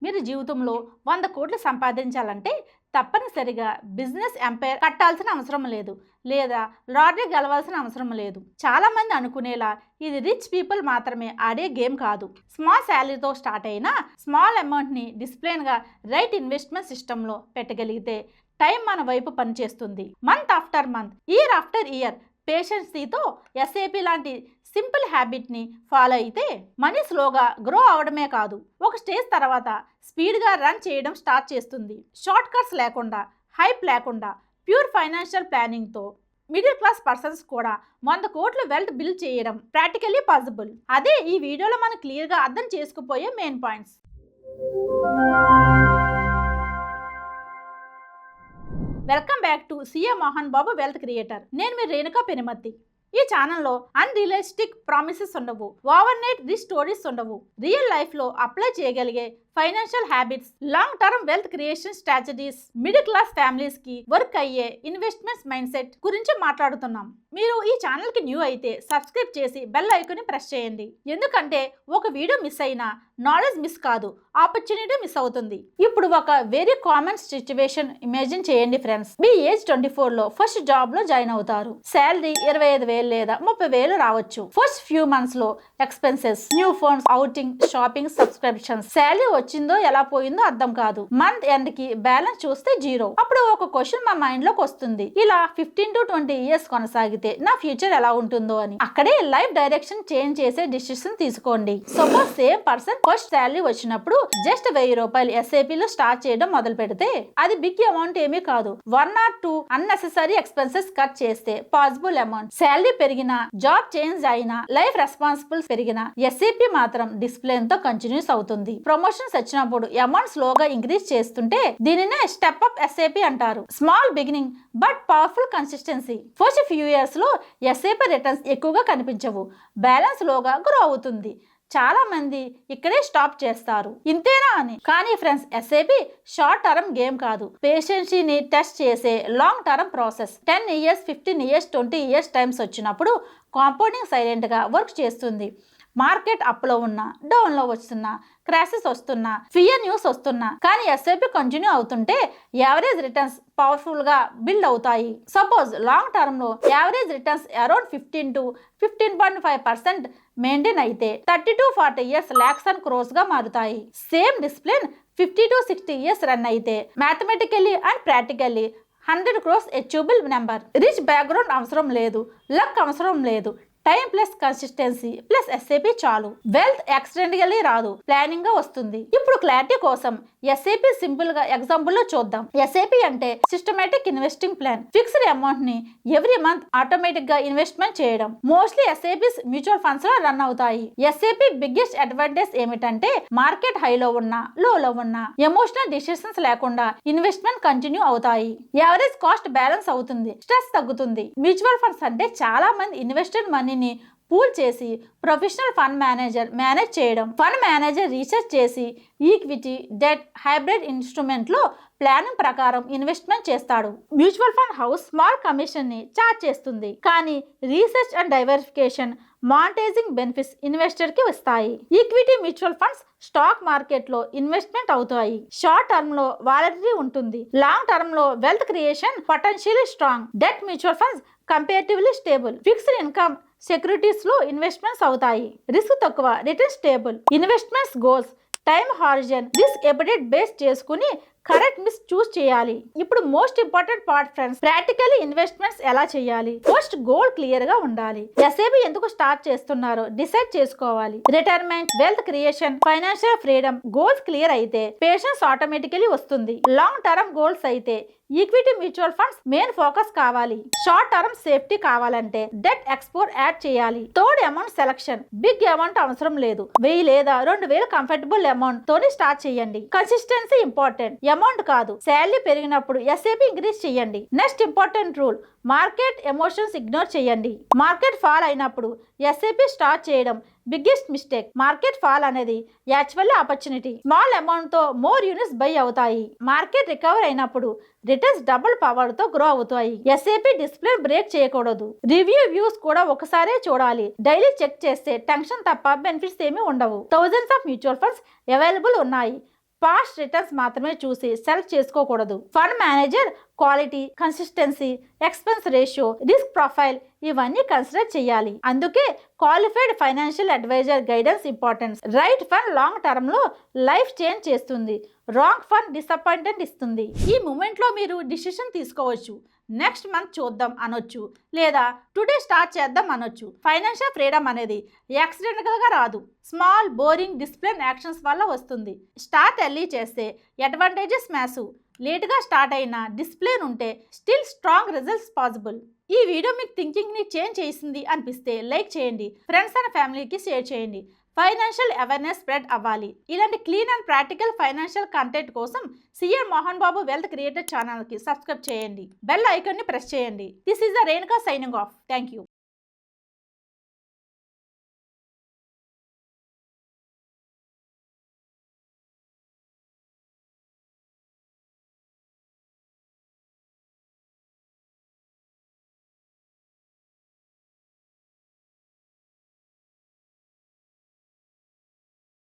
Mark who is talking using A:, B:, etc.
A: మీరు జీవితంలో 100 కోట్లు సంపాదించాలంటే తప్పనిసరిగా బిజినెస్ ఎంపైర్ కట్టాల్సిన అవసరం లేదు, లేదా లాటరీ గెలవాల్సిన అవసరం లేదు. చాలామంది అనుకునేలా ఇది రిచ్ పీపుల్ మాత్రమే ఆడే గేమ్ కాదు. స్మాల్ శాలరీతో స్టార్ట్ అయిన స్మాల్ అమౌంట్ని డిసిప్లిన్గా రైట్ ఇన్వెస్ట్మెంట్ సిస్టంలో పెట్టగలిగితే టైం మన వైపు పనిచేస్తుంది. Month after month, year after year పేషెన్సీతో ఎస్ఏపి లాంటి సింపుల్ హ్యాబిట్ని ఫాలో అయితే మనీ స్లోగా గ్రో అవడమే కాదు, ఒక స్టేజ్ తర్వాత స్పీడ్గా రన్ చేయడం స్టార్ట్ చేస్తుంది. షార్ట్ కట్స్ లేకుండా, హైప్ లేకుండా, ప్యూర్ ఫైనాన్షియల్ ప్లానింగ్తో మిడిల్ క్లాస్ పర్సన్స్ కూడా 100 కోట్ల వెల్త్ బిల్డ్ చేయడం ప్రాక్టికల్లీ పాసిబుల్. అదే ఈ వీడియోలో మనం క్లియర్గా అర్థం చేసుకుపోయే main points. Welcome back to CA Mohan Babu wealth creator. నేను మీ రేణుకా పెనుమతి. ఈ ఛానల్లో అన్రియలిస్టిక్ ప్రామిసెస్ ఉండవు, ఓవర్ నైట్ రిచ్ స్టోరీస్ ఉండవు. రియల్ లైఫ్లో అప్లై చేయగలిగే financial habits, long term wealth creation strategies, middle class ఫ్యామిలీస్కి వర్క్ అయ్యే ఇన్వెస్ట్మెంట్స్ మైండ్ సెట్ గురించి మాట్లాడుతున్నాం. మీరు ఈ ఛానల్కి న్యూ అయితే సబ్స్క్రైబ్ చేసి బెల్ ఐకాన్ని ప్రెస్ చేయండి. ఎందుకంటే ఒక వీడియో మిస్ అయినా నాలెడ్జ్ మిస్ కాదు, ఆపర్చునిటీ మిస్ అవుతుంది. ఇప్పుడు ఒక వెరీ కామన్ సిచ్యువేషన్ ఇమాజిన్ చేయండి ఫ్రెండ్స్. మీ ఏజ్ 24లో ఫస్ట్ జాబ్లో జాయిన్ అవుతారు. శాలరీ 25,000 లేదా 30,000 రావచ్చు. ఫస్ట్ ఫ్యూ మంత్స్లో expenses, new phones, outing, shopping, subscriptions. Salary వచ్చిందో ఎలా పోయిందో అర్థం కాదు. మంత్ ఎండ్ కి బ్యాలెన్స్ చూస్తే 0. అప్పుడు ఒక క్వశ్చన్ మా మైండ్ లోకి వస్తుంది, ఇలా 15 to 20 ఇయర్స్ కొనసాగితే నా ఫ్యూచర్ ఎలా ఉంటుందో అని. అక్కడే లైఫ్ డైరెక్షన్ చేంజ్ చేసే డిసిషన్ తీసుకోండి. Suppose same person first salary వచ్చినప్పుడు జస్ట్ 1000 రూపాయలు ఎస్ఐపి లో స్టార్ట్ చేయడం మొదలు పెడితే అది బిగ్ అమౌంట్ ఏమీ కాదు. 1 or 2 అన్నెసెసరీ ఎక్స్పెన్సెస్ కట్ చేస్తే పాసిబుల్ అమౌంట్. శాలరీ పెరిగినా, జాబ్ చేంజ్ అయినా, లైఫ్ రెస్పాన్సిబిలిటీస్ పెరిగినా ఎస్ఐపి మాత్రం డిసిప్లిన్ తో కంటిన్యూస్ అవుతుంది. ప్రమోషన్స్ వచ్చినప్పుడు అమౌంట్ స్లోగా ఇంక్రీజ్ చేస్తుంటే దీనినే స్టెప్ అప్ ఎస్ఐపి అంటారు. Small beginning but powerful consistency. First few years లో ఎస్ఐపి రిటర్న్స్ ఎక్కువగా కనిపించవు, బ్యాలెన్స్ లోగా గ్రో అవుతుంది. చాలా మంది ఇక్కడే స్టాప్ చేస్తారు, ఇంతేనా అని. కానీ friends, SIP short term game కాదు, పేషెన్సీని టెస్ట్ చేసే long term process. 10 years, 15 years, 20 years times వచ్చినప్పుడు కాంపౌండింగ్ సైలెంట్ గా వర్క్ చేస్తుంది. మార్కెట్ అప్లో ఉన్నా, డౌన్లో వస్తున్నా, క్రాషెస్ వస్తున్నా, ఫియర్ న్యూస్ వస్తున్నా, కానీ ఎస్ఐపి కంటిన్యూ అవుతుంటే యావరేజ్ రిటర్న్స్ పవర్ఫుల్గా బిల్డ్ అవుతాయి. సపోజ్ లాంగ్ టర్మ్లో average returns around 15 to 15.5% maintain అయితే 30 to 40 ఇయర్స్ లాక్స్ అండ్ క్రోర్స్గా మారుతాయి. Same discipline 50 to 60 years run అయితే mathematically and practically 100 crores achievable number. Rich background అవసరం లేదు, లక్ అవసరం లేదు, time plus consistency plus SIP చాలు. వెల్త్ యాక్సిడెంటల్లీ రాదు, ప్లానింగ్ గా వస్తుంది. ఇప్పుడు క్లారిటీ కోసం ఎస్ఐపి సింపుల్ గా ఎగ్జాంపుల్ లో చూద్దాం. ఎస్ఐపి అంటే systematic investing plan. Fixed amount ని ఎవ్రీ మంత్ ఆటోమేటిక్ గా ఇన్వెస్ట్మెంట్ చేయడం. మోస్ట్లీ ఎస్ఐపిస్ మ్యూచువల్ ఫండ్స్ లో రన్ అవుతాయి. ఎస్ఐపి బిగ్గెస్ట్ అడ్వాంటేజ్ ఏమిటంటే మార్కెట్ హైలో ఉన్నా, లోలో ఉన్నా ఎమోషనల్ డిసిషన్స్ లేకుండా ఇన్వెస్ట్మెంట్ కంటిన్యూ అవుతాయి. యావరేజ్ కాస్ట్ బ్యాలెన్స్ అవుతుంది, స్ట్రెస్ తగ్గుతుంది. మ్యూచువల్ ఫండ్స్ అంటే చాలా మంది ఇన్వెస్టెడ్ మనీని పూల్ చేసి ప్రొఫెషనల్ ఫండ్ మేనేజర్ మేనేజ్ చేయడం. ఫండ్ మేనేజర్ రీసెర్చ్ చేసి ఈక్విటీ, డెట్, హైబ్రిడ్ ఇన్స్ట్రుమెంట్ లో ప్లానింగ్ ప్రకారం ఇన్వెస్ట్మెంట్ చేస్తాడు. Mutual fund house small commission ని చార్జ్ చేస్తుంది, కానీ research and diversification, monetising benefits investor కి వస్తాయి. Equity mutual funds stock market లో ఇన్వెస్ట్మెంట్ అవుతాయి. షార్ట్ టర్మ్ లో వాలటిలిటీ ఉంటుంది, లాంగ్ టర్మ్ లో wealth creation potentially strong. Debt mutual funds comparatively stable. Fixed income securities లో ఇన్వెస్ట్మెంట్స్ అవుతాయి, రిస్క్ తక్కువ, return stable. Investments goals, time horizon, risk appetite base చేసుకుని correct miss చూస్ చేయాలి. ఇప్పుడు most important part friends, practically investments ఎలా చేయాలి. First goal clear గా ఉండాలి. ఎస్ఐపి ఎందుకు స్టార్ట్ చేస్తున్నారో డిసైడ్ చేసుకోవాలి. Retirement, wealth creation, financial freedom goals clear అయితే పేషెన్స్ ఆటోమేటికలీ వస్తుంది. లాంగ్ టర్మ్ గోల్స్ అయితే equity mutual funds main focus కావాలి. షార్ట్ టర్మ్ సేఫ్టీ కావాలంటే డెట్ ఎక్స్పోర్ట్ యాడ్ చేయాలి. Third amount selection. Big amount అవసరం లేదు, 1000 లేదా 2000 కంఫర్టబుల్ అమౌంట్ తోని స్టార్ట్ చేయండి. కన్సిస్టెన్సీ ఇంపార్టెంట్, అమౌంట్ కాదు. శాలరీ పెరిగినప్పుడు ఎస్ఐపి ఇంక్రీజ్ చేయండి. Next important rule, market emotions ignore చేయండి. మార్కెట్ ఫాల్ అయినప్పుడు ఎస్ఐపి స్టార్ట్ చేయడం బిగ్గెస్ట్ మిస్టేక్. మార్కెట్ ఫాల్ అనేది యాక్చువల్లీ ఆపర్చునిటీ. స్మాల్ అమౌంట్ తో మోర్ యూనిట్స్ బై అవుతాయి. మార్కెట్ రికవర్ అయినప్పుడు రిటర్న్స్ డబుల్ పవర్ తో గ్రో అవుతాయి. ఎస్ఐపి డిసిప్లిన్ బ్రేక్ చేయకూడదు. రివ్యూ వ్యూస్ కూడా ఒకసారే చూడాలి. డైలీ చెక్ చేస్తే టెన్షన్ తప్ప బెనిఫిట్స్ ఏమీ ఉండవు. Thousands of mutual funds available ఉన్నాయి. పాస్ట్ రిటర్న్స్ మాత్రమే చూసి సెలెక్ట్ చేసుకోకూడదు. Fund manager quality, consistency, expense ratio, risk profile ఇవన్నీ కన్సిడర్ చేయాలి. అందుకే qualified financial advisor guidance importance. Right fund long term లో లైఫ్ చేంజ్ చేస్తుంది, రాంగ్ ఫండ్ డిసప్పాయింట్మెంట్ ఇస్తుంది. ఈ మూమెంట్ లో మీరు డిసిషన్ తీసుకోవచ్చు. నెక్స్ట్ మంత్ చూద్దాం అనొచ్చు, లేదా టుడే స్టార్ట్ చేద్దాం అనొచ్చు. ఫైనాన్షియల్ ఫ్రీడమ్ అనేది యాక్సిడెంటల్గా రాదు, స్మాల్ బోరింగ్ డిసిప్లిన్ యాక్షన్స్ వల్ల వస్తుంది. స్టార్ట్ ఎర్లీ చేస్తే అడ్వాంటేజెస్ మ్యాసివ్, లేట్గా స్టార్ట్ అయినా డిసిప్లిన్ ఉంటే స్టిల్ స్ట్రాంగ్ రిజల్ట్స్ పాసిబుల్. ఈ వీడియో మీకు థింకింగ్ని చేంజ్ చేసింది అనిపిస్తే లైక్ చేయండి, ఫ్రెండ్స్ అండ్ ఫ్యామిలీకి షేర్ చేయండి. ఫైనాన్షియల్ అవేర్నెస్ స్ప్రెడ్ అవ్వాలి. ఇలాంటి clean and practical financial content కోసం CM Mohan Babu wealth creator ఛానల్కి సబ్స్క్రైబ్ చేయండి, బెల్ ఐకాన్ని ప్రెస్ చేయండి. This is the Renuka signing off. Thank you.